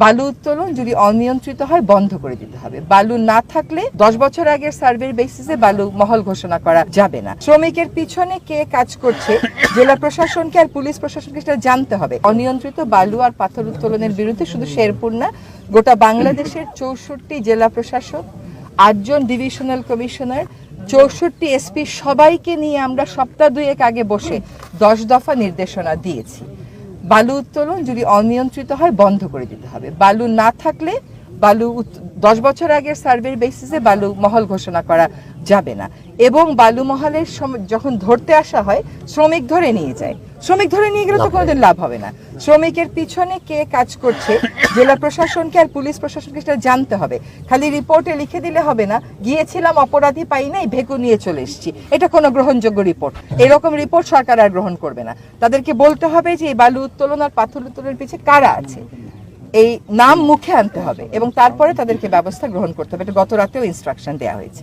বালু উত্তোলন যদি অনিয়ন্ত্রিত হয় বন্ধ করে দিতে হবে। বালু না থাকলে 10 বছর আগের সার্ভের বেসিসে বালু মহল ঘোষণা করা যাবে না। শ্রমিকের পিছনে কে কাজ করছে জেলা প্রশাসনকে আর পুলিশ প্রশাসনকে সেটা জানতে হবে। অনিয়ন্ত্রিত বালু আর পাথর উত্তোলনের বিরুদ্ধে শুধু শেরপুর না, গোটা বাংলাদেশের 64 জেলা প্রশাসক, 8 জন ডিভিশনাল কমিশনার, 64 এসপি সবাইকে নিয়ে আমরা সপ্তাহ দুয়েক আগে বসে 10 দফা নির্দেশনা দিয়েছি। বালু উত্তোলন যদি অনিয়ন্ত্রিত হয় বন্ধ করে দিতে হবে। বালু না থাকলে 10 বছর আগের সার্ভের বেসিসে বালু মহল ঘোষণা করা যাবে না। এবং বালু মহলের যখন ধরতে আসা হয় শ্রমিক ধরে নিয়ে যায়। শ্রমিক ধরে নিয়ে গেলে তো কোনোদিন লাভ হবে না। শ্রমিকের পিছনে কে কাজ করছে জেলা প্রশাসনকে আর পুলিশ প্রশাসনকে সেটা জানতে হবে। খালি রিপোর্টে লিখে দিলে হবে না, গিয়েছিলাম অপরাধী পাই নাই ভেকু নিয়ে চলে এসেছি, এটা কোনো গ্রহণযোগ্য রিপোর্ট। এরকম রিপোর্ট সরকার আর গ্রহণ করবে না। তাদেরকে বলতে হবে যে এই বালু উত্তোলন আর পাথর উত্তোলনের পিছিয়ে কারা আছে, এই নাম মুখে আনতে হবে এবং তারপরে তাদেরকে ব্যবস্থা গ্রহণ করতে হবে। এটা গত রাতেও ইনস্ট্রাকশন দেওয়া হয়েছে।